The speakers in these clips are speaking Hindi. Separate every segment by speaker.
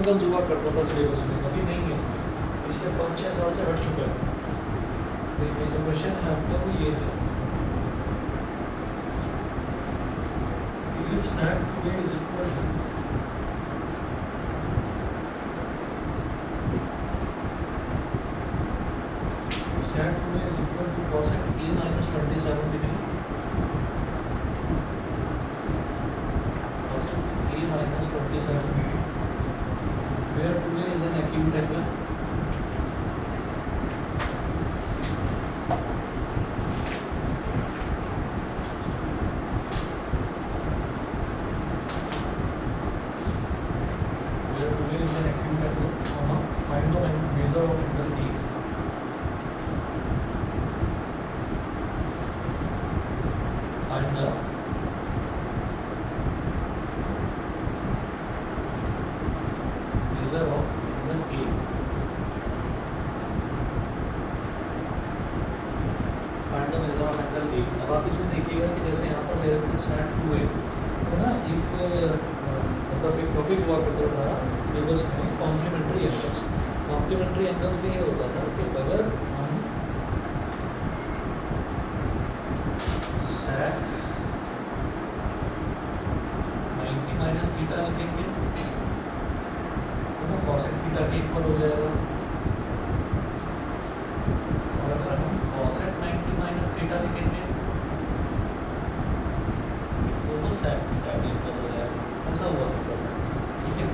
Speaker 1: एंगल्स हुआ करता था सिलेबस में, अभी नहीं है, पिछले 5-6 साल से हट चुका है। देखिए जो क्वेश्चन है आपका वो ये है, if sec A is equal to sec A is equal to cosec A minus 27 degree, cosec A minus 27 degree, where 2A is an acute angle. Where 2A is an acute angle, find the measure of angle A. Find the measure of angle A. Find the measure of angle A. अब आप इसमें देखिएगा कि जैसे यहाँ पर दे रखे sec 2A, तो ना एक मतलब एक टॉपिक हुआ करता था सिलेबस में, कॉम्प्लीमेंट्री एंगल्स। कॉम्प्लीमेंट्री एंगल्स में ये होता था कि अगर हम sec 90 माइनस थीटा लिखेंगे तो ना cosec थीटा के इक्वल हो जाएगा, और अगर हम cosec 90 माइनस थीटा लिखेंगे तो वो sec थीटा के इक्वल हो जाएगा। ऐसा हुआ करता था, ठीक है।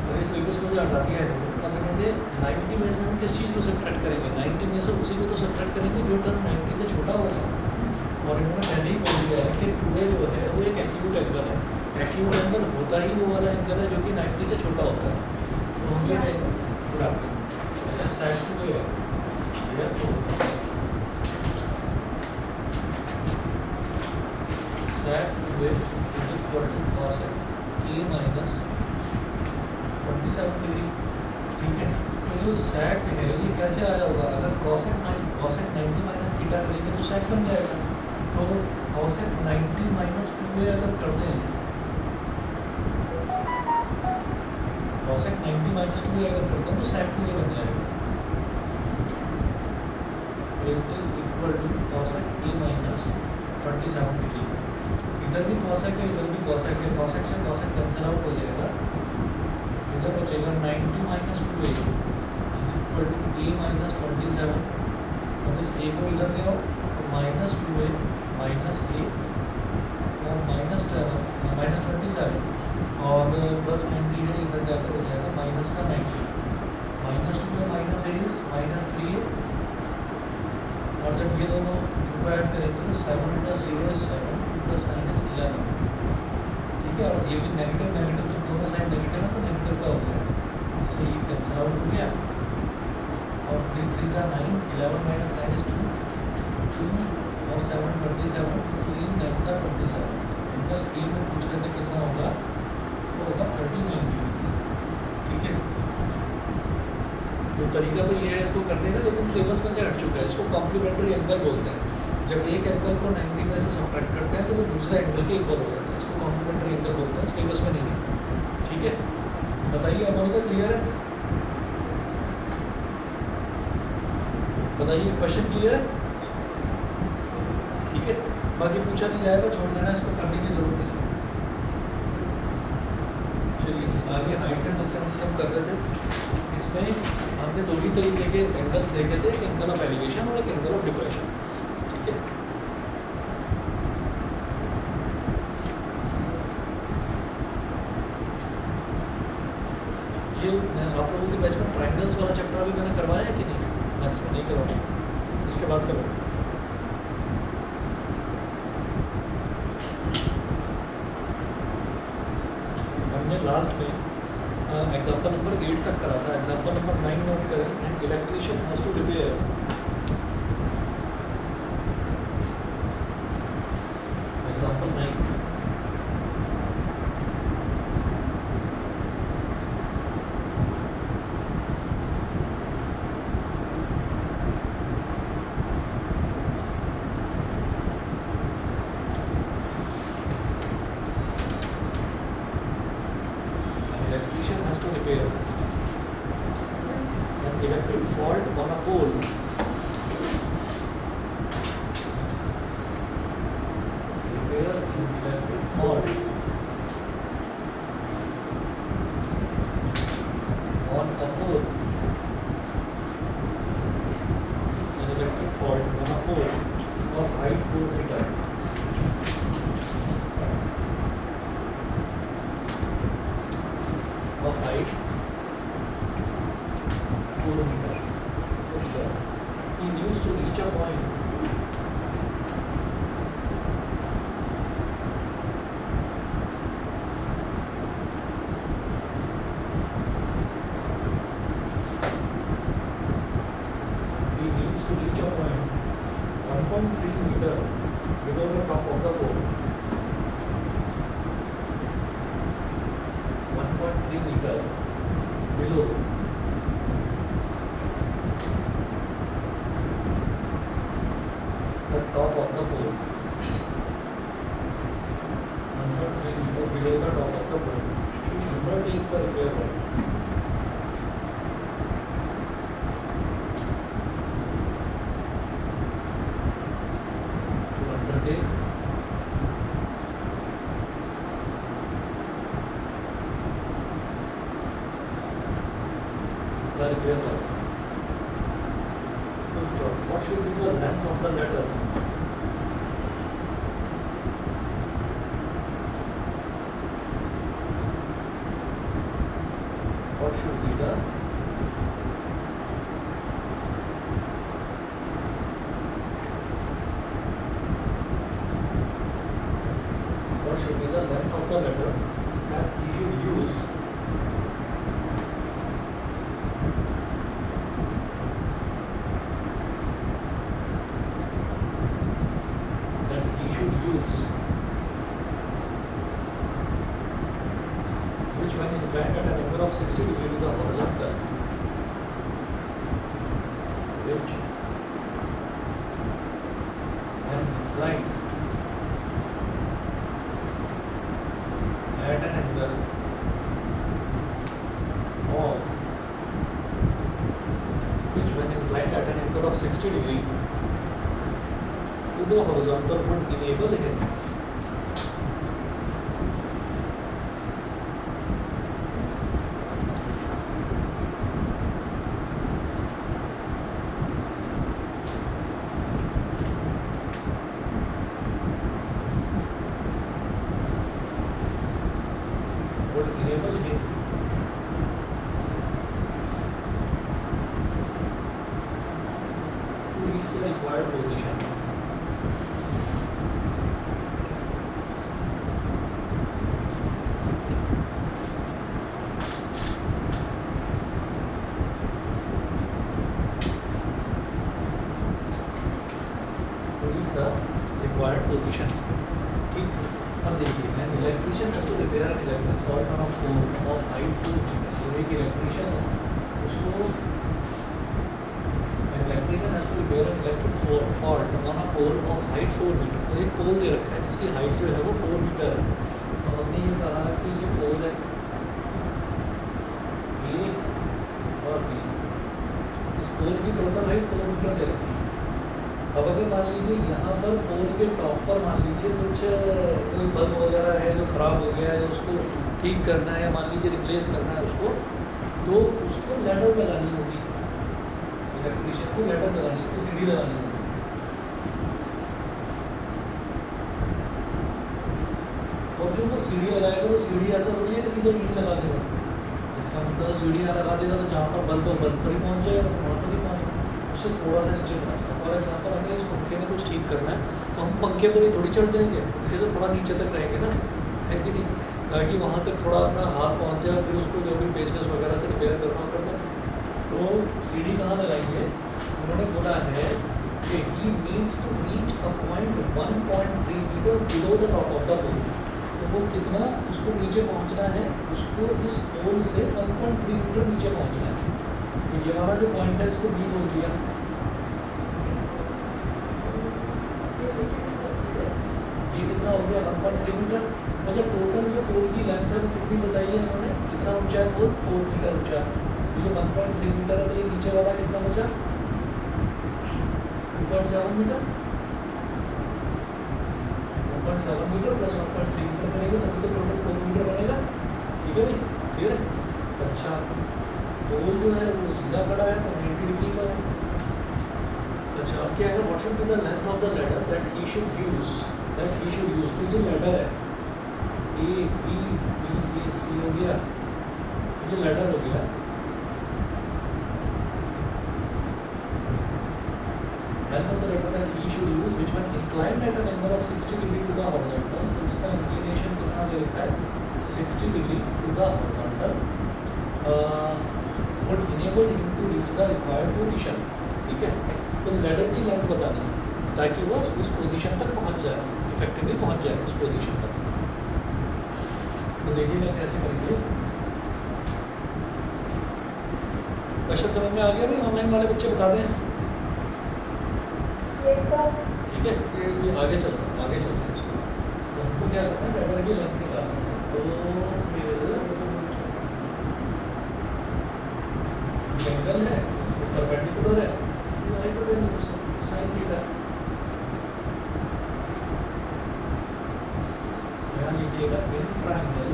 Speaker 1: तो इस सिलेबस को से हटा दिया है। अब इन्होंने 90 में से हम किस चीज़ को सब्ट्रैक्ट करेंगे, 90 में से उसी को तो सब्ट्रैक्ट करेंगे जो टर्म 90 से छोटा होगा। और इन्होंने पहले ही बोल दिया है कि 2A जो है वो एक एक्यूट एंगल है। एक्यूट एंगल होता ही वो वाला एंगल है जो कि 90 से छोटा होता है। तो हम ये पूरा अच्छा sec 2A है, sec 2A is equal to cosec A minus 27 degree, ठीक है। तो जो sec है ये कैसे आया होगा, अगर cosec 90 माइनस थीटा करेंगे तो sec बन जाएगा। तो cosec 90 माइनस 2A अगर करते हैं, cosec 90 माइनस 2A अगर करते हैं तो sec 2A बन जाएगा। It is equal to cosec A minus 27 degree. इधर भी cosec है, इधर भी cosec है, cosec से cosec कैंसिल आउट हो जाएगा, इधर बचेगा 90 minus 2A is equal to A minus 27। अब इस A को इधर ले आओ तो माइनस 2A माइनस A और माइनस 27 और प्लस 90 है, इधर जाकर हो जाएगा माइनस का 90, minus 2A minus A is minus 3A। और जब ये दोनों इनको ऐड करेंगे तो 7 प्लस 0 इज 7, 2 प्लस 9 इज 11, ठीक है। और ये भी नेगेटिव नेगेटिव, जब दोनों साइड नेगेटिव है तो नेगेटिव का हो जाएगा, इससे ये कैंसिल आउट हो गया। और 3 3 ज़ा 9, 11 माइनस 9 इज 2 और 7 27, 3 9 का 27। एंगल ए में पूछ रहे थे कितना होगा, वो होगा 39 डिग्रीज, ठीक है। तो तरीका तो ये है इसको करने का, लेकिन सिलेबस में से हट चुका है। इसको कॉम्प्लीमेंट्री एंगल बोलते हैं। जब एक एंगल को 90 में से सब्ट्रैक्ट करते हैं तो वो दूसरा एंगल के इक्वल हो जाता है, इसको कॉम्प्लीमेंट्री एंगल बोलते हैं। सिलेबस में नहीं है, ठीक है। बताइए अमोनिका, क्लियर है? बताइए, क्वेश्चन क्लियर है? ठीक है, बाकी पूछा नहीं जाएगा, छोड़ देना, इसको करने की जरूरत नहीं है। चलिए आगे हाइट्स एंड डिस्टेंसेस हम कर रहे थे। इसमें हमने दो ही तरीके के एंगल्स देखे थे, एक एंगल ऑफ एलिवेशन और एक एंगल ऑफ डिप्रेशन, ठीक है। ये आप लोगों के बैच में ट्रायंगल्स वाला चैप्टर अभी मैंने करवाया है कि नहीं? मैथ्स में नहीं करवाया, इसके बाद करो। हमने लास्ट में एग्जाम्पल नंबर 8 तक करा था। एग्जाम्पल नंबर 9 नोट करें। And electrician has to repair example 9। electrician has to repair repair an electric fault on a pole repair an electric fault on a pole an electric fault on a pole of height 4 meter of height 4 meter. So he needs to reach a point he needs to reach a point 1.3 meter below the top of the pole. 1.3 meter below the top of the pole. 1.3 meter below the top of the pole. Undertake the repair work. To undertake the repair work. So, what should be the length of the ladder? What should be the length of the ladder that he should use which when inclined at an angle of 60 degree to the horizontal, which when inclined at an angle of which when inclined at an angle of 60 degree to the horizontal would enable him to reach the required position. ठीक, अब देखिए an electrician has to repair an electric fault on a pole of height 4 metre. तो एक इलेक्ट्रिशियन है उसको electrician has to repair an electric fault on a pole of height 4 metre. तो एक पोल दे रखा है जिसकी हाइट जो है वो 4 मीटर है। तो हमने ये कहा कि ये पोल है ए और बी, इस पोल की टोटल हाइट 4 मीटर दे रखी है। अब अगर मान लीजिए यहाँ पर पोल के टॉप पर मान लीजिए कुछ कोई बल्ब वगैरह है जो ख़राब हो गया है, उसको ठीक करना है या मान लीजिए रिप्लेस करना है उसको, तो उसको लैडर लगानी होगी, इलेक्ट्रिशियन को लैडर लगानी होगी, सीढ़ी लगानी होगी। और जो वो सीढ़ी लगाएगा तो सीढ़ी ऐसा थोड़ी है कि सीधा यहीं लगा देगा। इसका मतलब सीढ़ी यहाँ लगा देगा तो जहाँ पर बल्ब पर ही पहुँच जाएगा, वहाँ तो नहीं पहुँचेगा, उससे थोड़ा सा नीचे पहुँचेगा। फॉर एग्जाम्पल हमें इस पंखे में कुछ ठीक करना है तो हम पंखे पर ही थोड़ी चढ़ जाएंगे, पंखे से थोड़ा नीचे तक रहेंगे ना, है कि नहीं, ताकि वहाँ तक थोड़ा अपना हाथ पहुँच जाए, फिर उसको जो भी पेचकस वगैरह से रिपेयर करना पड़ता है। तो सीढ़ी कहाँ लगाएंगे, उन्होंने बोला है कि he needs to reach a point 1.3 metre below the top of the pole. तो वो कितना उसको नीचे पहुँचना है, उसको इस पोल से 1.3 मीटर नीचे पहुँचना है। तो ये हमारा जो पॉइंट है इसको बी बोल दिया। ये कितना हो गया 1.3 मीटर। अच्छा टोटल जो पोल की लेंथ है वो कितनी बताई है इन्होंने, कितना ऊंचा है पोल, 4 मीटर ऊंचा। तो ये 1.3 मीटर है, तो ये नीचे वाला कितना बचा 2.7 मीटर, 1.7 मीटर प्लस 1.3 मीटर करेगा तभी तो टोटल 4 मीटर बनेगा। ठीक है भाई, क्लियर है। अच्छा पोल जो है वो सीधा खड़ा है तो 90 डिग्री का है। अच्छा अब क्या है, what should be the length of the ladder that he should use, तो ये लैडर है ए बी बी ए सी हो गया, ये लैडर हो गया। Length of the ladder that he should use which one inclined at an angle of 60 degree to the horizontal, तो इसका इंक्लिनेशन कितना दे रखा है 60 degree to the horizontal would enable him to reach the required position। ठीक है, तो लैडर की लेंथ बतानी है ताकि वो उस पोजीशन तक पहुंच जाए, इफेक्टिवली पहुंच जाए उस पोजीशन तक। तो देखिएगा कैसे करेंगे। क्वेश्चन समझ में आ गया भाई, ऑनलाइन वाले बच्चे बता दें। ठीक है, तो आगे चलते हैं इसको। तो हमको क्या करना है, लैडर की लेंथ निकालना है। तो एंगल है, परपेंडिकुलर है, साइन थीटा। यहाँ लिखिएगा इन ट्रायंगल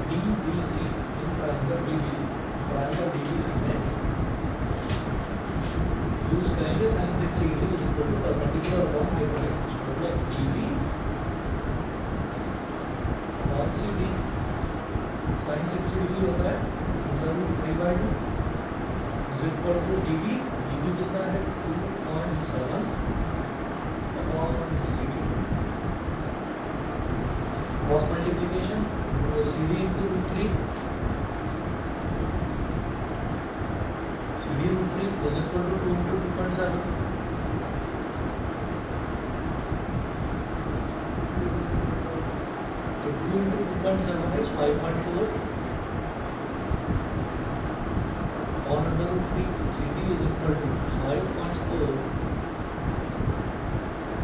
Speaker 1: DBC, DBC में यूज करेंगे sine 60 degree is equal to perpendicular upon hypotenuse, मतलब DB upon CD sine 60 degree होता है √3/2 इज इक्वल टू DB कितना है 2.7 upon CD, cross multiplication CD into √3 is equal to 2 into 2.7, तो 2 into 2.7 is 5.4 on under root 3, CD is equal to 5.4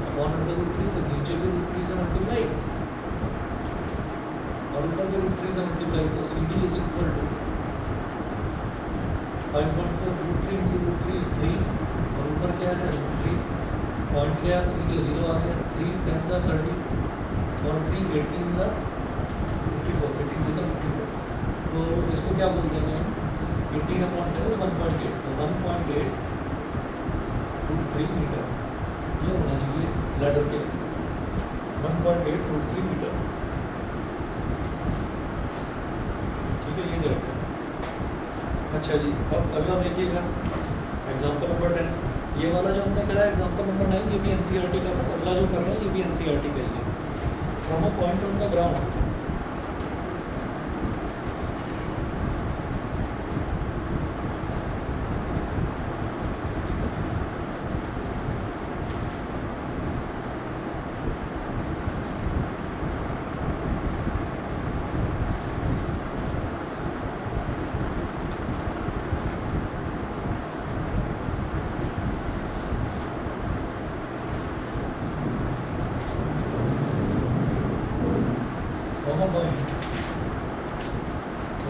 Speaker 1: upon under root 3, तो नीचे भी √3 से मल्टीप्लाई और ऊपर भी √3 से मल्टीप्लाई, तो CD is equal to 5.4 √3 into √3 is 3 और ऊपर क्या है √3, पॉइंट गया तो नीचे 0 आ गया, 3 10 30 और 3 18 54, 18 तो 54, तो इसको क्या बोल देंगे हम 18 अपॉन 10 इज 1.8, तो 1.8 √3 मीटर ये होना चाहिए लैडर के लिए, 1.8 √3 मीटर। ठीक है, ये दे रखा है। अच्छा जी, अब अगला देखिएगा एग्जाम्पल नंबर 10। ये वाला जो हमने करा एग्जाम्पल नंबर 9 ये भी NCERT का था, अगला जो कर रहा है ये भी NCERT का ही है। From a point on the ground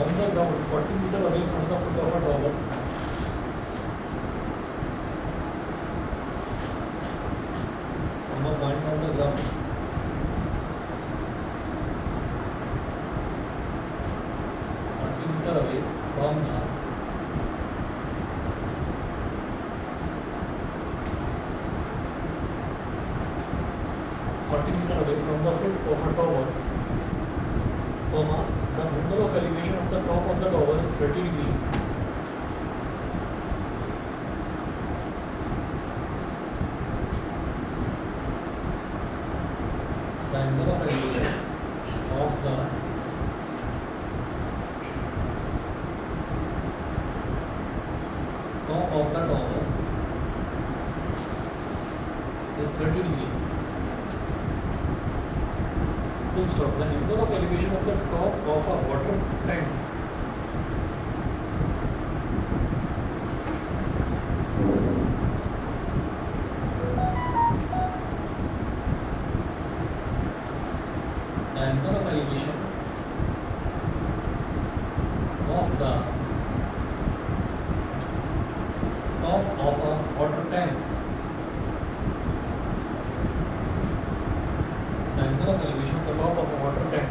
Speaker 1: on the ground 40 meter away from the foot of a tower, from a point on the ground 40 meter away from the foot of a tower, the angle of elevation of the top of the tower is 30 degree. The angle of elevation of the top of the tower is 30 degree. Full stop. The angle of elevation of the top of a water tank top of a water tank. The angle of elevation of the top of a water tank.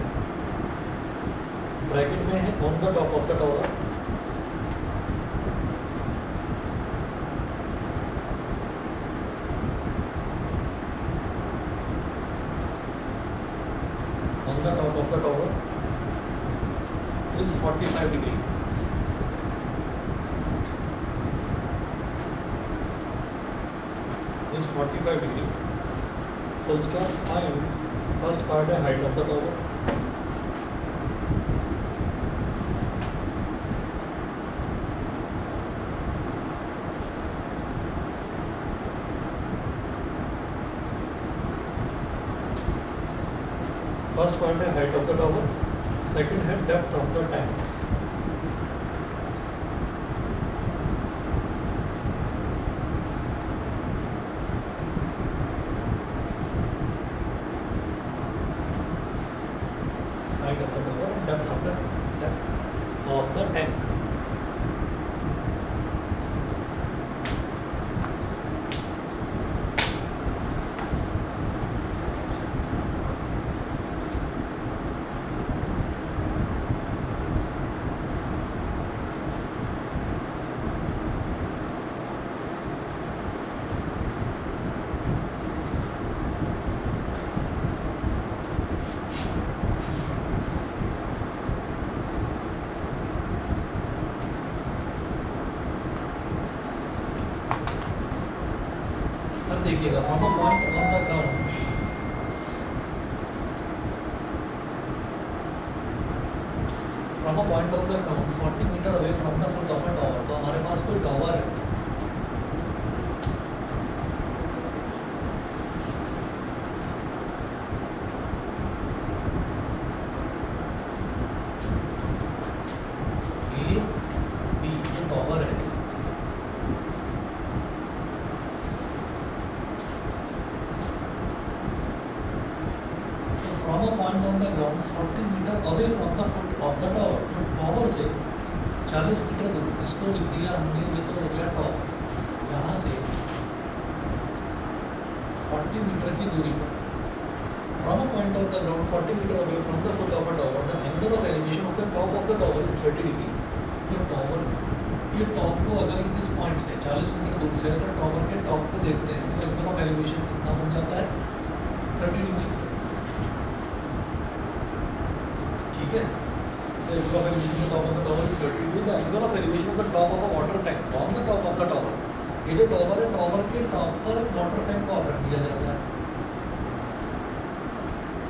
Speaker 1: Bracket में है on the top of the tower. On the top of the tower is 45 degree. Is 45 degree. So इसका find first part है height of the tower. First point है height of the tower. Second है depth of the tank. Height of the tower and depth of the tank. अब देखिएगा from a point on the ground. From a point on the ground 40 meter away from the foot of a tower. तो हमारे पास कोई टॉवर है. A, B ये टॉवर है. From a point on the ground 40 meter away from the foot of the tower. तो टॉवर से 40 मीटर दूर, इसको लिख दिया हमने, ये तो हो गया टॉवर. यहाँ से 40 मीटर की दूरी पर. From a point on the ground 40 meter away from the foot of a tower, the angle of elevation of the top of the tower is 30 degree. तो टॉवर ये टॉप को अगर इस पॉइंट से 40 मीटर दूर से अगर टॉवर के टॉप को देखते हैं तो एंगल ऑफ एलिवेशन कितना बन जाता है? 30 डिग्री. ठीक है. The angle of elevation of the top of the tower is 30 degree. The angle of elevation of the top of a water tank on the top of the tower. ये जो टॉवर है, टॉवर के टॉप पर एक वाटर टैंक को रख दिया जाता है.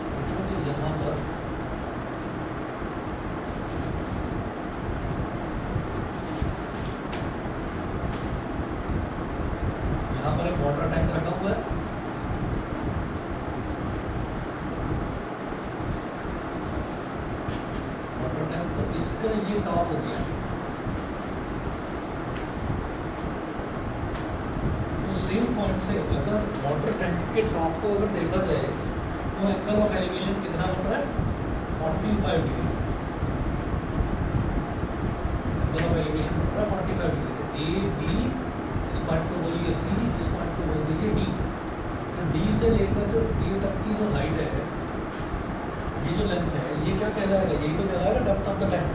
Speaker 1: सोचो कि यहाँ पर एक वाटर टैंक रखा हुआ है. वाटर टैंक तो इसका ये टॉप हो गया. तो सेम पॉइंट से अगर वाटर टैंक के टॉप को अगर देखा जाए तो एंगल ऑफ एलिवेशन कितना बन रहा है? 45 डिग्री. एंगल ऑफ एलिवेशन बन रहा है 45 डिग्री. तो ए बी, इस पॉइंट को बोलिए सी, इस पॉइंट को बोल दीजिए डी. तो डी से लेकर जो ए तक की जो हाइट है, ये जो लेंथ है, ये क्या कहलाएगा? यही तो कहलाएगा depth of the tank.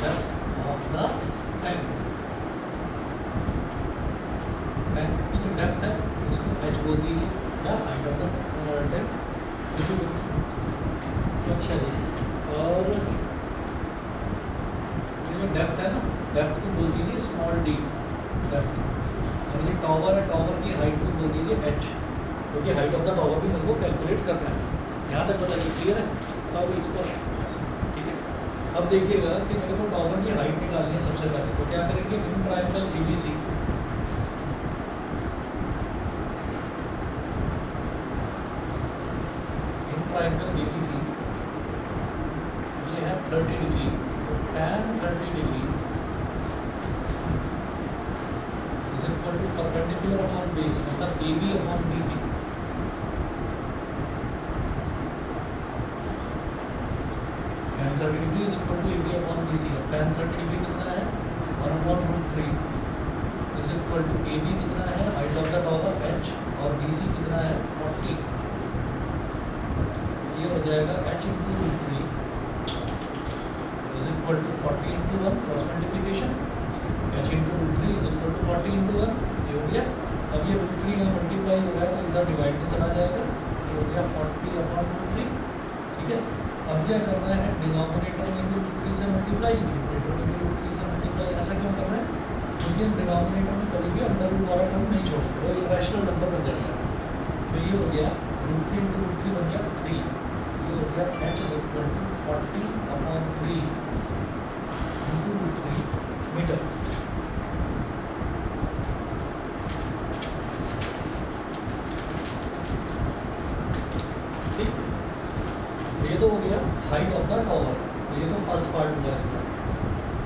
Speaker 1: Depth of the tank. Tank की जो डेप्थ है उसको एच बोल दीजिए या हाइट ऑफ द टैंक. अच्छा जी. और डेप्थ है ना, डेप्थ को बोल दीजिए स्मॉल डी. डेप्थ. और ये टॉवर है, टॉवर की हाइट को बोल दीजिए एच, क्योंकि हाइट ऑफ द टॉवर भी मेरे को कैलकुलेट करना है. यहाँ तक बताइए, क्लियर है? तो अब इस पर ठीक है. अब देखिएगा कि मेरे को टॉवर की हाइट निकालनी है सबसे पहले. तो क्या करेंगे? In triangle ABC, in triangle ABC ये है 30 डिग्री. तो tan 30 degree is equal to perpendicular upon base, मतलब AB upon BC. tan 30 degree is equal to AB upon BC। अब tan 30 डिग्री कितना है 1/√3 इज इक्वल टू AB कितना है height of the tower h और BC कितना है 40। ये हो जाएगा h into root 3 is equal to 40 into 1 cross multiplication h into root 3 is equal to 40 into 1। ये हो गया। अब ये रूट 3 यहाँ मल्टीप्लाई हो रहा है तो इधर डिवाइड में चला जाएगा। ये हो गया 40/√3। ठीक है। अब क्या करना है डिनोमिनेटर में भी रूट 3 से मल्टीप्लाई न्यूमरेटर में भी रूट 3 से मल्टीप्लाई। ऐसा क्यों कर रहे हैं क्योंकि हम डिनोमिनेटर में कभी भी अंडर रूट वाला टर्म नहीं छोड़ते वो इरेशनल नंबर बन जाता है। तो ये हो गया रूट 3 इंटू रूट 3 बन गया 3। ये हो गया h is equal to 40/3 into root 3 metre. ठीक। ये तो हो गया हाइट ऑफ द टावर। तो ये तो फर्स्ट पार्ट हुआ इसका।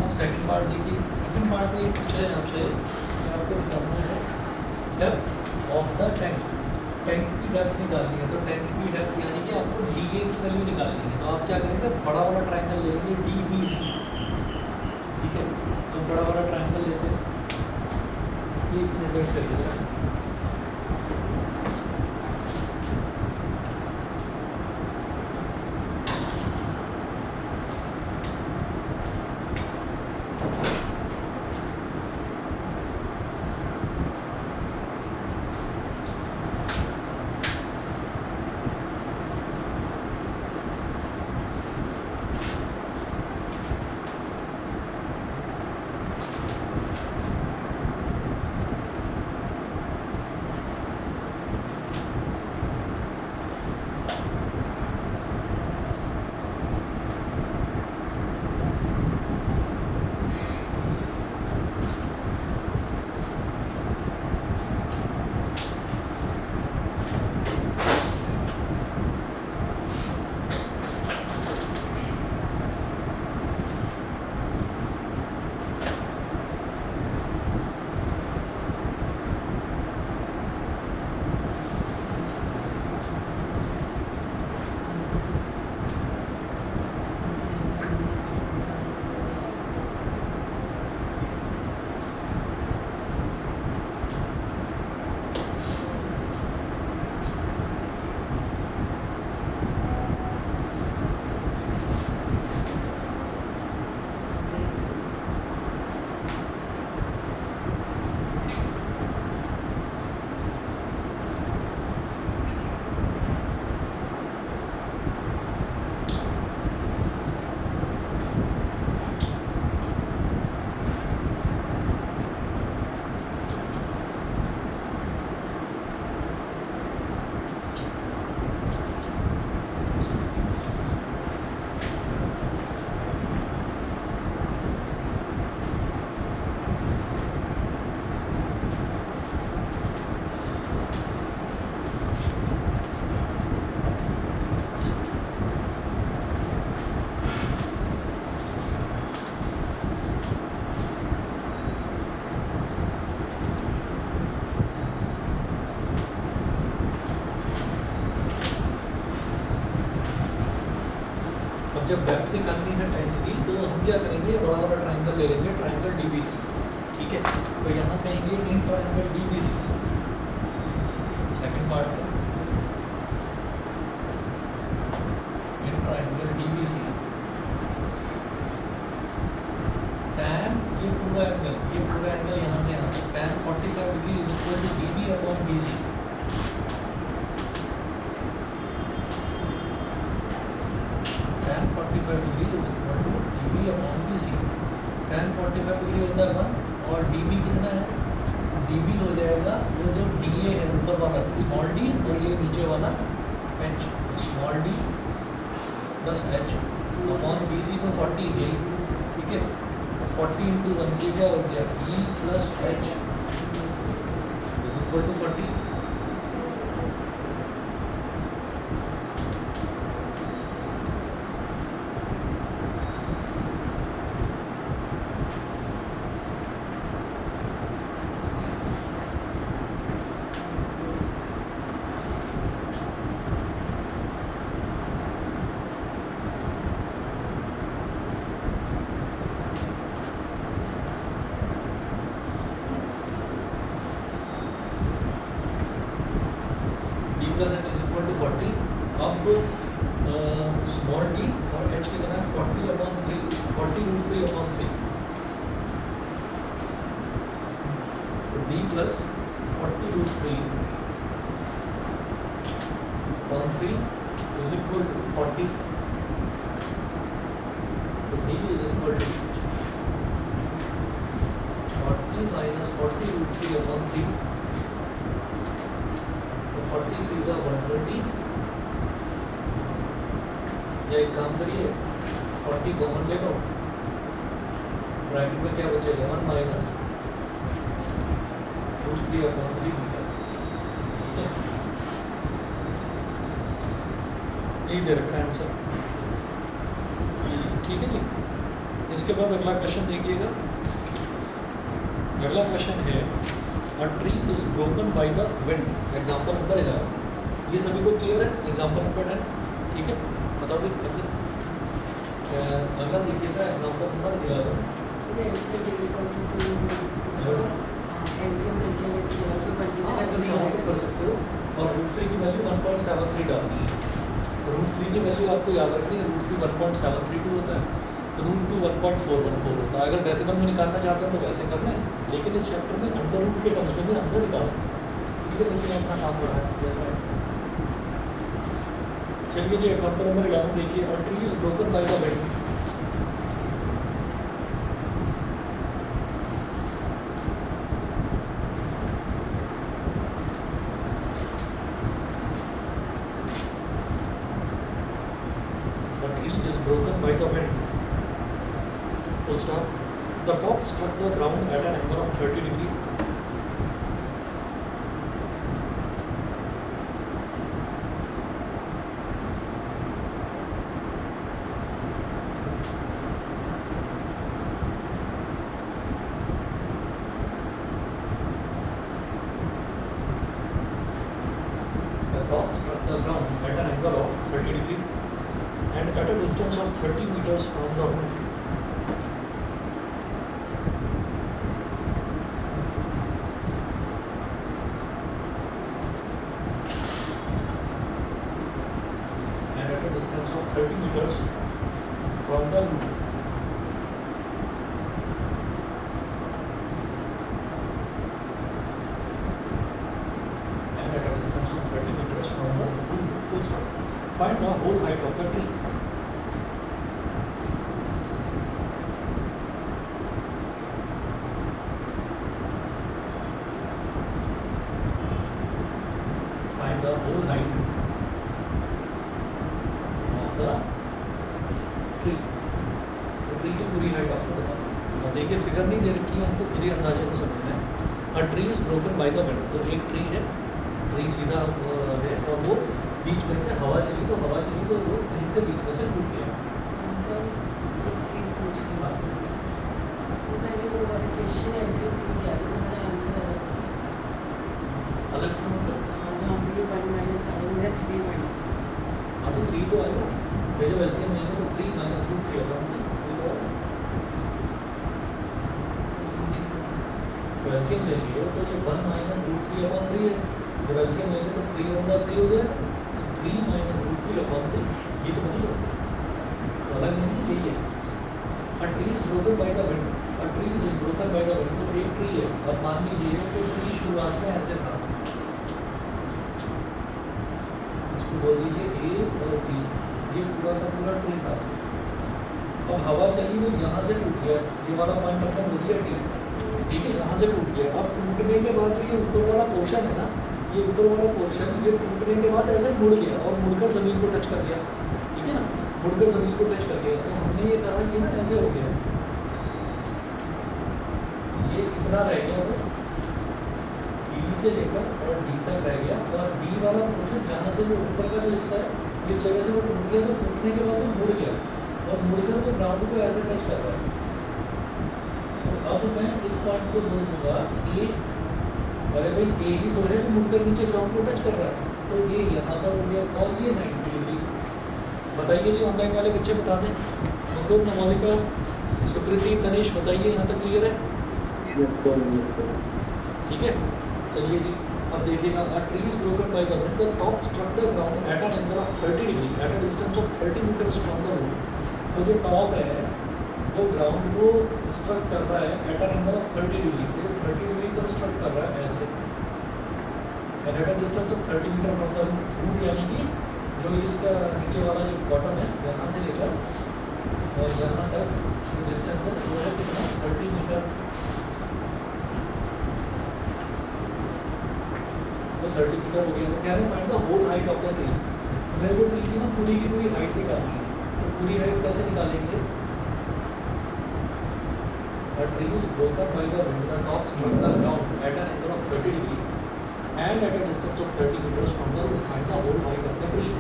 Speaker 1: अब सेकंड पार्ट देखिए। सेकंड पार्ट में ये पूछा है आपसे आपको निकालना है depth of the tank. Tank की डेप्थ निकालनी है तो टैंक की डेप्थ यानी कि आपको DA की वैल्यू निकालनी है। तो आप क्या करेंगे बड़ा वाला ट्रायंगल ले लेंगे DBC। ठीक है। तो बड़ा वाला ट्रायंगल लेते हैं। ये वेट करिएगा। जब डेप्थ निकालनी है टेंथ की तो हम क्या करेंगे बड़ा वाला ट्रायंगल ले लेंगे ट्रायंगल DBC। ठीक है। तो यहाँ कहेंगे इन ट्रायंगल DBC। सेकंड पार्ट में इन ट्रायंगल DBC tan ये पूरा एंगल यहाँ से यहाँ तक tan 45 degree is equal to DB upon BC। tan 45 degree is equal to DB upon BC। tan 45 degree होता है 1 और DB कितना है DB हो जाएगा वो जो DA है ऊपर वाला स्मॉल d और ये नीचे वाला h small d plus h upon BC तो 40 है। ठीक है। 40 इंटू 1 की क्या हो गया E plus H is equal to 40। Small D और h कितना है 40/3 40√3/3 तो d plus 40√3/3 is equal to 40 तो d is equal to 40 minus 40√3/3 तो 43 is 120 या एक काम करिए 40 कॉमन ले लो ब्रैकेट में क्या बचेगा 1 माइनस √3/3 मीटर ठीक है यही दे रखा है आंसर ठीक है जी। इसके बाद अगला क्वेश्चन देखिएगा। अगला क्वेश्चन है अ tree is broken by the wind example number 11 ये सभी को क्लियर है एग्जाम्पल नंबर 10 ठीक है बताओ भी अगला देखिएगा एग्जाम्पल नंबर 11 कर सकते हो और √3 की वैल्यू 1.73 डालनी है। √3 की वैल्यू आपको याद रखनी है √3 1.732 होता है √2 1.414 होता है। अगर डेसिमल में निकालना चाहते हैं तो वैसे करना है लेकिन इस चैप्टर में अंडर रूट के टर्म्स में भी आंसर निकाल सकते हैं ठीक है। तो अपना काम बढ़ा है जैसा है। चलिए जी एग्जाम्पल नंबर 11 देखिए अ tree is broken by the wind broken by the wind. Full stop. The top struck the ground at an angle of 30 degree. The top struck the ground at an angle of 30 degree. And at a distance of 30 meters from the root. And at a distance of 30 meters from the root. And at a distance of 30 meters from the root. Full stop. Find the whole height of the tree. Find the whole height of the tree. तो ट्री की पूरी हाइट आपको बताना है। देखिए फिगर नहीं दे रखी है हमको खुद ही अंदाजे से समझना है। अ tree is broken by the wind तो एक ट्री है ट्री सीधा है और वो बीच में से हवा चली तो वो कहीं से बीच में से टूट गया।
Speaker 2: सर एक चीज़ पूछनी है सर मैंने वो वाला क्वेश्चन ऐसे नहीं किया था तो मैंने आंसर
Speaker 1: अलग क्यों मतलब
Speaker 2: हाँ जहाँ पे 1 माइनस आ गया मेरा 3 माइनस
Speaker 1: हाँ तो 3 तो आएगा फिर जब एलसीएम नहीं है तो 3 माइनस √3 होगा तो एलसीएम ले लिए तो ये 1 माइनस √3/3 है जब एलसीएम लेंगे तो 3 1 3 हो जाएगा 3 माइनस √3/3 ये तो बची तो अलग नहीं यही है। अ tree is broken by the wind a tree is broken by the wind तो एक ट्री है अब मान लीजिए कि ट्री शुरुआत में ऐसे था इसको बोल दीजिए ए और बी ये पूरा का पूरा ट्री था अब हवा चली हुई यहाँ से टूट गया ये वाला पॉइंट अपना हो गया टी ठीक है यहाँ से टूट गया। अब टूटने के बाद ये ऊपर वाला पोर्शन है ना ये ऊपर वाला पोर्शन ये टूटने के बाद ऐसे मुड़ गया और मुड़कर ज़मीन को टच कर गया ठीक है ना मुड़कर ज़मीन को टच कर गया तो हमने ये कहा कि ना ऐसे हो गया ये इतना रह गया बस बी से लेकर और डी तक रह गया और डी वाला पोर्शन यहाँ से जो ऊपर का जो हिस्सा है इस जगह से वो टूट गया तो टूटने के बाद वो मुड़ गया और मुड़कर वो ग्राउंड को ऐसे टच कर रहा है। तो अब मैं इस पॉइंट को बोल दूंगा ए अरे भाई ए ही तो है जो मुड़कर नीचे ग्राउंड को टच कर रहा है तो ये यहाँ पर हो गया और ये 90 डिग्री। बताइए जी ऑनलाइन वाले बच्चे बता दें मुकुंद नमोलिका सुकृति तनिष बताइए यहाँ तक क्लियर है ठीक है। चलिए जी अब देखिएगा, a tree is broken by the wind, the top struck the ground at an angle of 30 degree at a distance of 30 metres from the root. तो जो टॉप है वो ग्राउंड को स्ट्रक कर रहा है at an angle of 30 degree, तो 30 डिग्री पर स्ट्रक कर रहा है ऐसे, at a distance of 30 metre from the root, यानी कि जो इसका नीचे वाला जो बॉटम है यहाँ से लेकर और यहाँ तक जो डिस्टेंस है वो है कितना, 30 मीटर। तो 30 मीटर हो गया। तो कह रहे हैं find the whole height of the tree. तो मेरे को ट्री की ना पूरी की पूरी हाइट निकालनी है। तो पूरी हाइट कैसे निकालेंगे? A tree is broken by the wind, the top struck the ground at an angle of 30 degree and at a distance of 30 meters from the root. Find the whole height of the tree.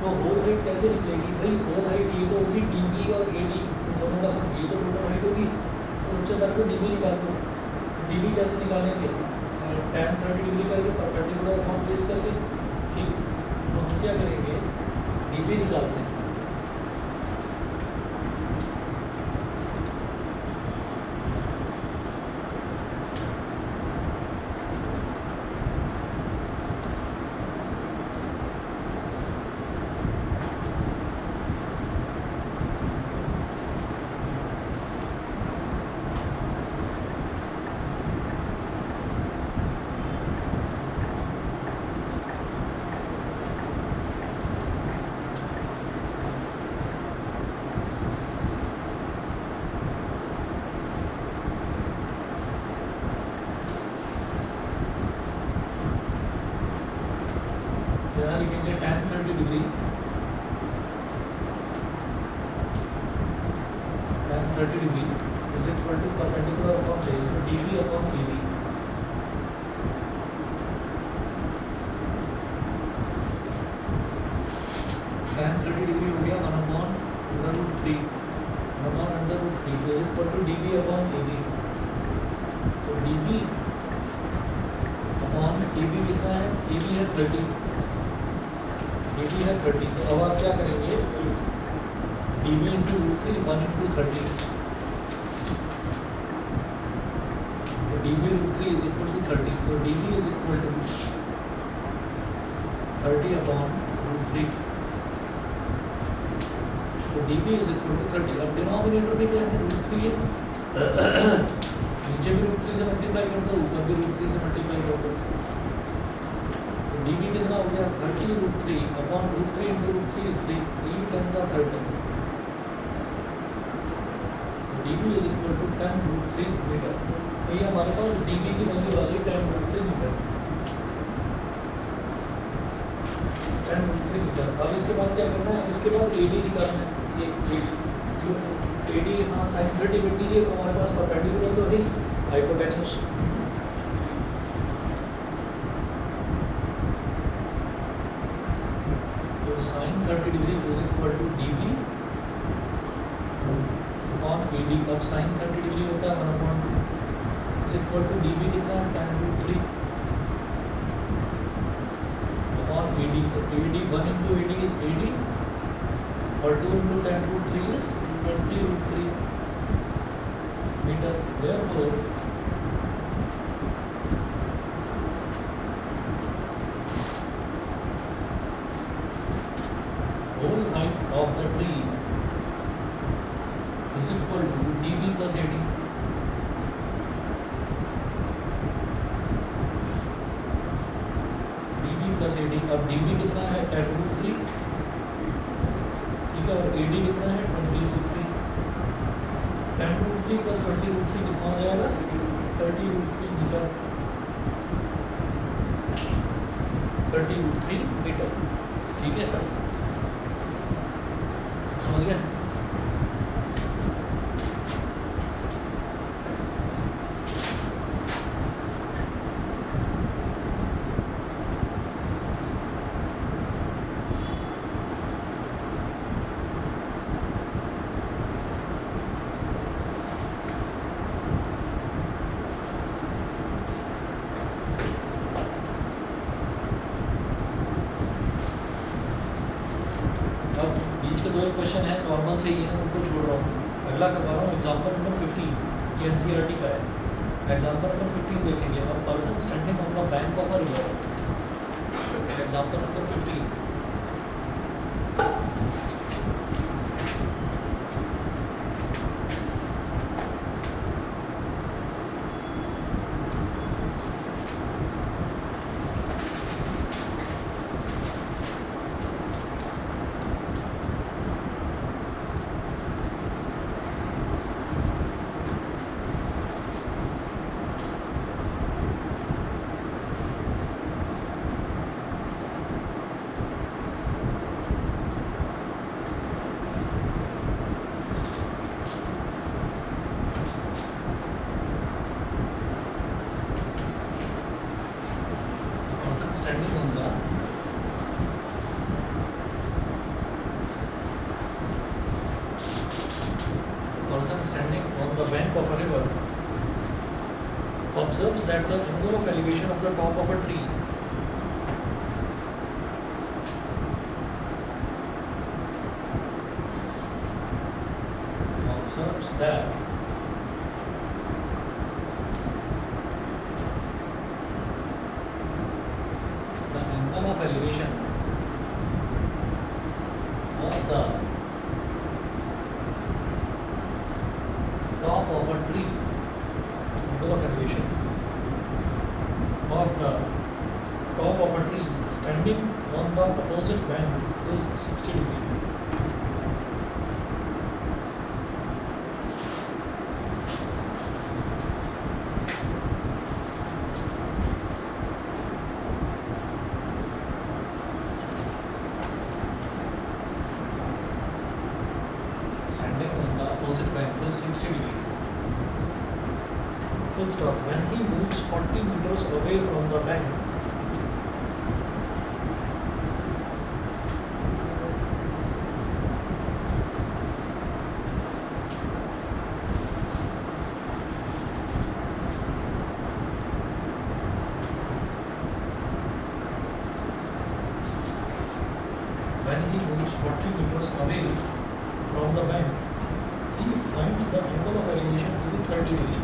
Speaker 1: तो whole height कैसे निकलेगी भाई? whole height ये तो होगी db और ad दोनों का सम, ये तो टोटल हाइट होगी। तो सबसे पहले तो db निकाल दो। db कैसे निकालेंगे? tan 30 डिग्री करके परपेंडिकुलर अमाउंट बेस करके, ठीक। तो हम क्या करेंगे, db निकालते हैं। यहाँ लिखेंगे tan 30 degree, tan 30 degree is equal to perpendicular upon base, तो db upon ab। tan 30 degree हो गया 1 upon √3, 1 upon √3 is equal to db upon ab। तो db अपॉन ab कितना है? ab है 30, ab है 30। तो अब आप क्या करेंगे, db इंटू √3 1 इंटू 30, तो db √3 इज इक्वल टू 30। तो db is equal to 30 upon √3, तो db इज इक्वल टू 30। अब डिनोमिनेटर में क्या है, √3 है, नीचे भी √3 से मल्टीप्लाई कर दो, ऊपर भी √3 से मल्टीप्लाई कर दो। db कितना हो गया, 30 √3 अपॉन √3 इंटू √3 इज 3, 3 10 are 30। तो db is equal to 10 √3 metre. तो ये हमारे पास db की वैल्यू आ गई 10 √3 मीटर, 10 √3 मीटर। अब इसके बाद क्या करना है, इसके बाद ad निकालना है। ये ad हाँ साइन 30 लिख दीजिए, तो हमारे पास परपेंडिकुलर तो है hypotenuse. Sine 30 degree is equal to db upon ad। अब साइन 30 डिग्री होता है 1 upon 2 is equal to db कितना है, tan √3 अपॉन ad। तो ad 1 into ad is ad और 2 into tan √3 is 20 √3 metre. Therefore whole height of the tree is equal to db plus ad। db plus ad, अब db कितना है, tan √3, ठीक है, और ad कितना है, 20 √3। tan √3 plus 20 √3 कितना हो जाएगा, 30 √3 मीटर, 30 √3 मीटर, ठीक है। समझ गया? अब बीच के 2 क्वेश्चन हैं, नॉर्मल से ही हैं, उनको छोड़ रहा हूँ। अगला करवा रहा हूँ एग्जाम्पल नंबर 15, ये NCERT का है। एग्जाम्पल नंबर 15 देखेंगे, a person standing on the bank of a river. Example number 15, person standing on the person standing on the bank of a river observes that the angle of elevation of the top of a tree observes that the angle of elevation of the top of a tree, angle of elevation of the top of a tree standing on the opposite bank is 60 degree. Standing on the opposite bank is 60 degree. Full stop. When he moves 40 meters away from the bank, when he moves 40 meters away from the bank, he finds the angle of elevation to be 30 degree.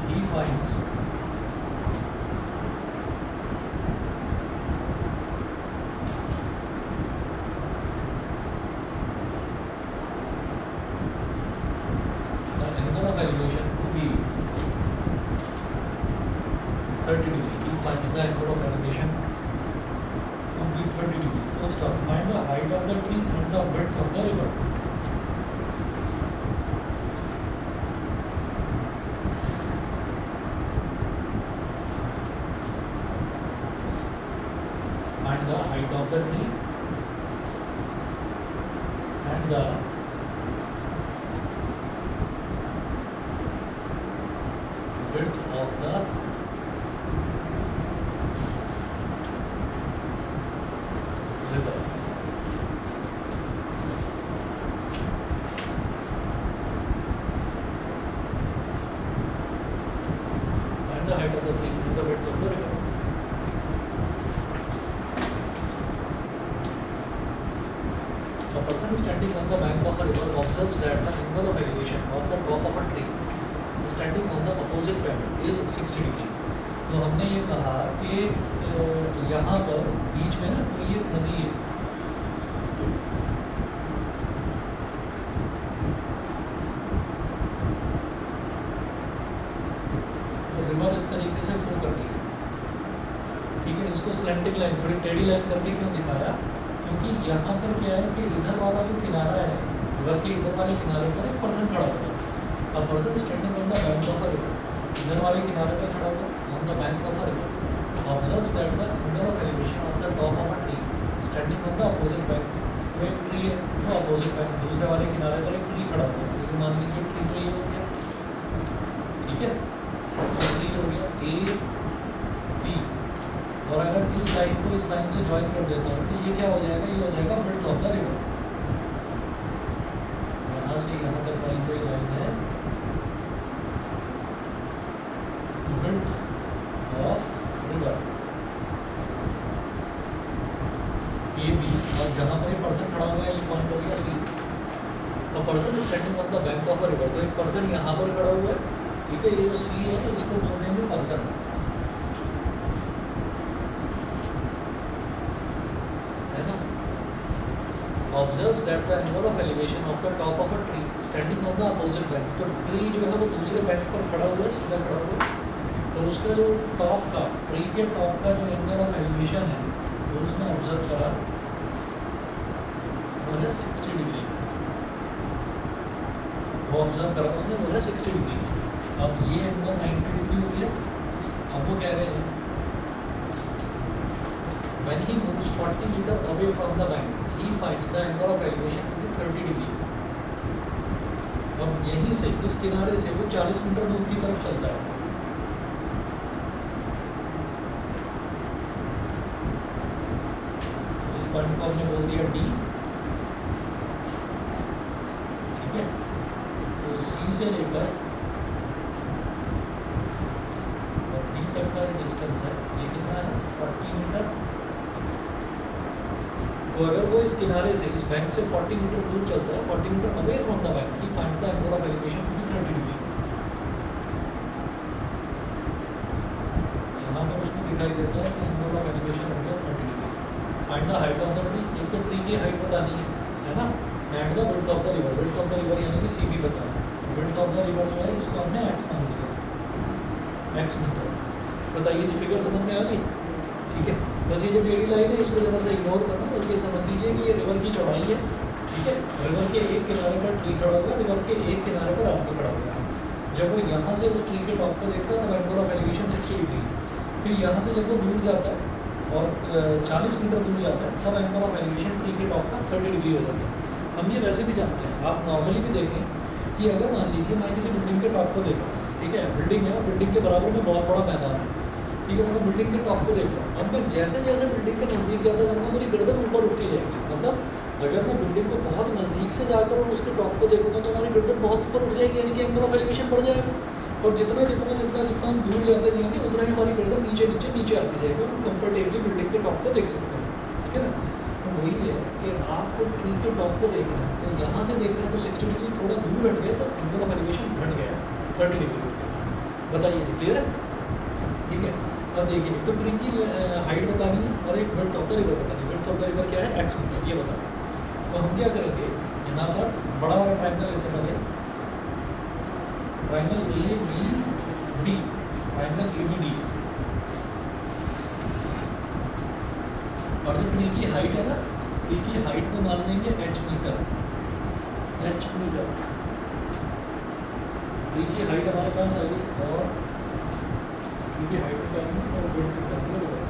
Speaker 1: He finds the angle of elevation to be 30 degree. He finds the angle of elevation to be 30 degree. Full stop. Find the height of the tree and the width of the river. Find the height of the tree and the width of the river. Find the height of the tree and the width of the river. A person standing on the bank of a river observes that the angle of elevation of the top of a tree standing on the opposite bank is 60 degree. तो हमने ये कहा कि यहाँ पर बीच में ना कोई एक नदी है, तो रिवर इस तरीके से फ्लो कर रही है, ठीक है। इसको स्लैंटिंग लाइन, थोड़ी टेढ़ी लाइन करके क्यों दिखाया, क्योंकि यहाँ पर क्या है कि इधर वाला जो किनारा है, रिवर के इधर वाले किनारे पर एक पर्सन खड़ा हुआ है। अब person standing on the bank of a river, इधर वाले किनारे पर खड़ा हुआ on the bank of a river, observes that the angle of elevation of the top of a tree standing on the opposite bank. तो एक ट्री है जो अपोजिट बैंक, दूसरे वाले किनारे पर एक ट्री खड़ा हुआ है, जैसे मान लीजिए ट्री तो ये हो गया, ठीक है, तो ट्री हो गया ए बी, और अगर इस लाइन को इस लाइन से ज्वाइन कर देता हूँ तो ये क्या हो जाएगा, ये हो जाएगा विड्थ ऑफ द रिवर। यहाँ से यहाँ तक वाली कोई लाइन है width of river A B, और जहाँ पर ये पर्सन खड़ा हुआ है ये पॉइंट हो गया सी। तो person standing on the bank of a river, तो एक पर्सन यहाँ पर खड़ा हुआ है ठीक है, ये जो सी है इसको बोल देंगे पर्सन, है ना। Observe that the angle of elevation of the top of a tree standing on the opposite bank. तो ट्री जो है वो दूसरे बैंक पर खड़ा हुआ है, सीधा खड़ा हुआ है, तो उसका जो टॉप का, ट्री के टॉप का जो एंगल ऑफ एलिवेशन है वो उसने ऑब्जर्व करा, वो है 60 डिग्री। वो ऑब्जर्व करा उसने, वो है 60 डिग्री। अब ये एंगल 90 डिग्री हो गया। अब वो कह रहे हैं when he moves 40 meter away from the bank he finds the angle of elevation to be 30 degree. अब यहीं से इस किनारे से वो 40 मीटर दूर की तरफ चलता है। इस पॉइंट को हमने बोल दिया डी, ठीक है। तो सी से लेकर और डी तक का डिस्टेंस है, ये कितना है 40 मीटर। तो अगर वो इस किनारे से, इस बैंक से 40 मीटर दूर चलता है, 40 metre away from the bank, he finds the angle of elevation to be 30 degree. यहाँ पर उसमें दिखाई देता है कि एंगल ऑफ एलिवेशन हो गया 30 degree. Find the height of the tree, एक तो ट्री की हाइट बतानी है ना, and the width of the river. Width of the river यानी कि सी बी बताना। विड्थ ऑफ द रिवर जो है इसको हमने एक्स मान लिया, एक्स मीटर। बताइए जी, फिगर समझ में आ गई? ठीक है, बस ये जो टेढ़ी लाइन है इसको ज़रा सा इग्नोर करना, बस ये समझ लीजिए कि ये रिवर की चौड़ाई है, ठीक है। रिवर के एक किनारे पर ट्री खड़ा होगा, रिवर के एक किनारे पर आदमी खड़ा होगा। जब वो यहाँ से उस ट्री के टॉप को देखता है तब एंगल ऑफ एलिवेशन 60 डिग्री। फिर यहाँ से जब वो दूर जाता है और 40 मीटर दूर जाता है तब एंगल ऑफ एलिवेशन ट्री के टॉप का 30 डिग्री हो जाता है। हम ये वैसे भी जानते हैं, आप नॉर्मली भी देखें कि अगर मान लीजिए मैं किसी बिल्डिंग के टॉप को देख रहा हूँ, ठीक है, बिल्डिंग है और बिल्डिंग के बराबर में बहुत बड़ा मैदान है, ठीक है, तो मैं बिल्डिंग के टॉप को देख रहा हूँ। अब मैं जैसे जैसे बिल्डिंग के नज़दीक जाता जाऊँगा मेरी गर्दन ऊपर उठती जाएगी। मतलब अगर मैं बिल्डिंग को बहुत नज़दीक से जाकर और उसके टॉप को देखूंगा तो हमारी गर्दन बहुत ऊपर उठ जाएगी, यानी कि एंगल ऑफ एलिवेशन बढ़ जाएगा। और जितना जितना जितना जितना हम दूर जाते जाएंगे उतना ही हमारी गर्दन नीचे नीचे नीचे आती जाएगी और हम कंफर्टेबली बिल्डिंग के टॉप को देख सकते हैं, ठीक है ना। तो वही है कि आपको ट्री के टॉप को देखना है, तो यहाँ से देख रहे हैं तो 60 डिग्री थोड़ा दूर हट गया तो एंगल ऑफ एलिवेशन घट गया, 30 डिग्री हो गया। बताइए जी, क्लियर है? ठीक है। अब देखिए, एक तो ट्री की हाइट बतानी है और एक विड्थ ऑफ द रिवर बतानी है। विड्थ ऑफ द रिवर क्या है? एक्स मीटर, ये बताना है। तो हम क्या करेंगे, यहाँ पर बड़ा वाला ट्राइंगल लेते हैं पहले, triangle A B D, triangle A B D. और जो ट्री की हाइट है ना, ट्री की हाइट को मान लेंगे H metre, H metre. Tree की हाइट हमारे पास आ गई और ट्री की हाइट निकालनी और विड्थ निकालनी होगा।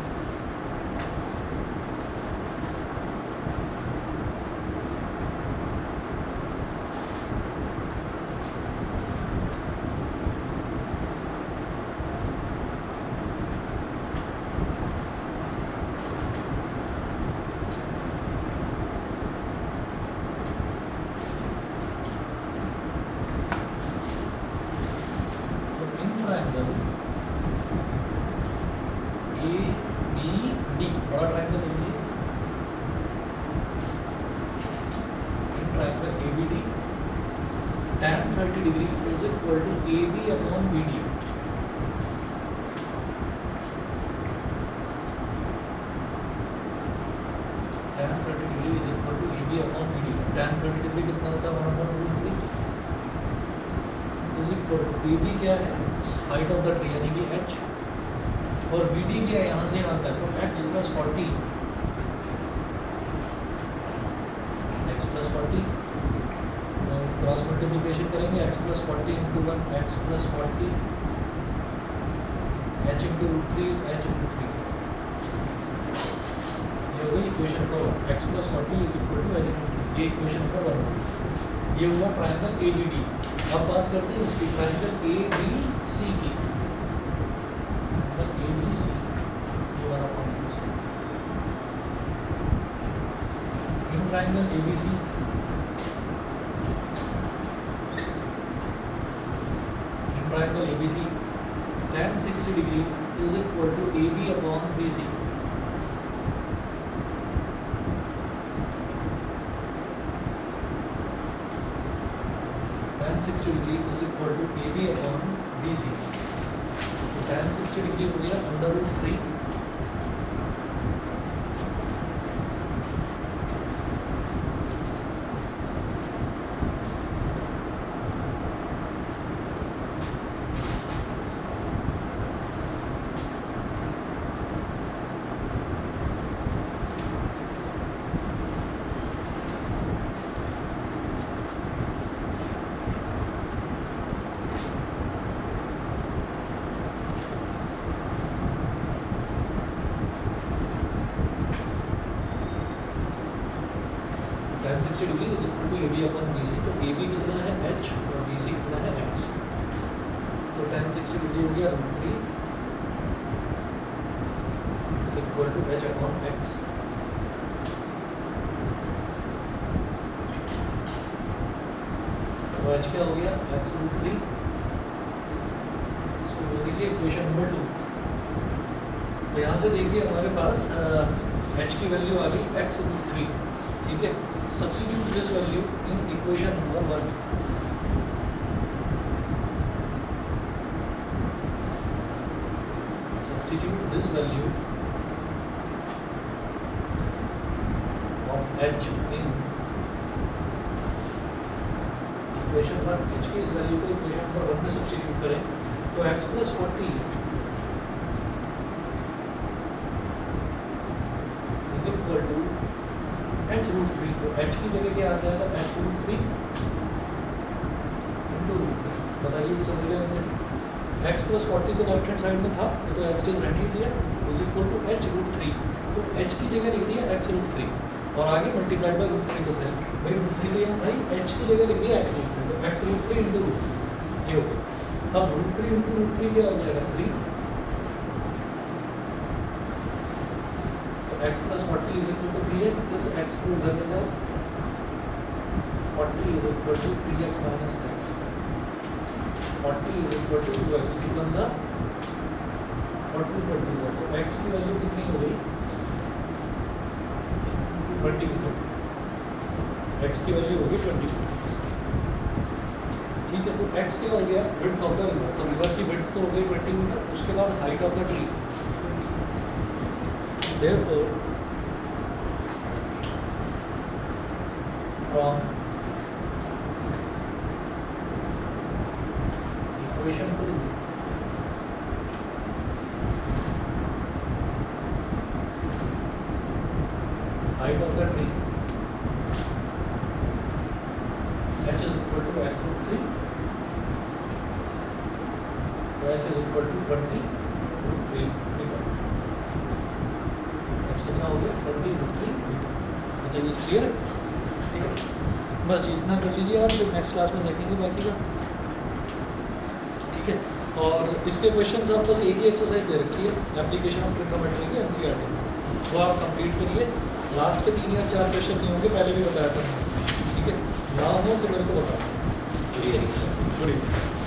Speaker 1: ट्राइंगल ए बी डी, बड़ा ट्राइंगल लिखिए, in triangle A B D tan 30 degree is equal to A B upon B D. tan 30 degree is equal to A B upon B D. tan 30 degree कितना होता है? 1/√3 is equal to A B क्या है? हाइट ऑफ द ट्री यानी कि h, और बी डी क्या है? यहाँ से यहाँ तक, तो x plus 40, x plus 40 cross multiplication करेंगे, x plus 40 into 1, x plus 40, h into √3 is h into 3। ये हो गई equation number 1, x plus 40 is equal to h into 3। ये इक्वेशन नंबर 1। ये हुआ ट्राइंगल ए बी डी। अब बात करते हैं इसकी, ट्राइंगल ए बी सी की। ट्राइंगल ए बी सी, ये वाला point C. In triangle A B C triangle ABC tan 60 degree is equal to AB upon BC। tan 60 degree is equal to AB upon B C, तो tan 60 डिग्री हो गया √3 tan 60 degree is equal to AB upon BC, तो AB कितना है H और BC कितना है X, तो tan 60 डिग्री हो गया √3 is equal to H upon X। तो H क्या हो गया X √3, इसको बोल दीजिए इक्वेशन नंबर 2। तो यहाँ से देखिए हमारे पास H की वैल्यू आ गई X √3, ठीक है। Substitute this value in equation number 1. Substitute this value of H in equation 1. H की इस वैल्यू को इक्वेशन नंबर 1 में सब्स्टिट्यूट करें तो x + 40 is equal to H √3, तो H की जगह क्या आ जाएगा X √3 इंटू √3। बताइए समझ गए हमने, X + 40 तो लेफ्ट हैंड साइड में था, ये तो X रहने ही दिया, इज इक्वल टू H √3, तो H की जगह लिख दिया X √3 और आगे मल्टीप्लाइड बाई √3 तो है भाई, √3 तो यहाँ भाई H की जगह लिख दिया X √3, तो X √3 इंटू √3 ये हो गया। अब √3 इंटू √3 क्या हो जाएगा 3, x plus 40 is equal to 3x, this x को उधर ले जाओ, 40 is equal to 3x minus x, 40 is equal to 2x, 2 1 जा और 2 20 जा, तो x की वैल्यू कितनी हो गई 20, x की वैल्यू हो गई 20, ठीक है। तो x क्या हो गया विड्थ ऑफ द रिवर, तो रिवर की विड्थ तो हो गई 20 मीटर, उसके बाद height of the tree, therefore from equation 2 height of the tree H is equal to X √3, so H is equal to 20 √3 metre, कितना हो गया 20 √3 मीटर। बताइए क्लियर है, ठीक है। बस इतना कर लीजिए आप, फिर नेक्स्ट क्लास में देखेंगे बाकी का, ठीक है। और इसके क्वेश्चंस आप बस एक ही एक्सरसाइज दे रखी है, एप्लीकेशन ऑफ ट्रिग्नोमेट्री की NCERT, वो आप कंप्लीट करिए। लास्ट के 3 या 4 क्वेश्चन नहीं होंगे, पहले भी बताया था, ठीक है। ना हो तो मेरे को बताओ, ठीक है। Good evening.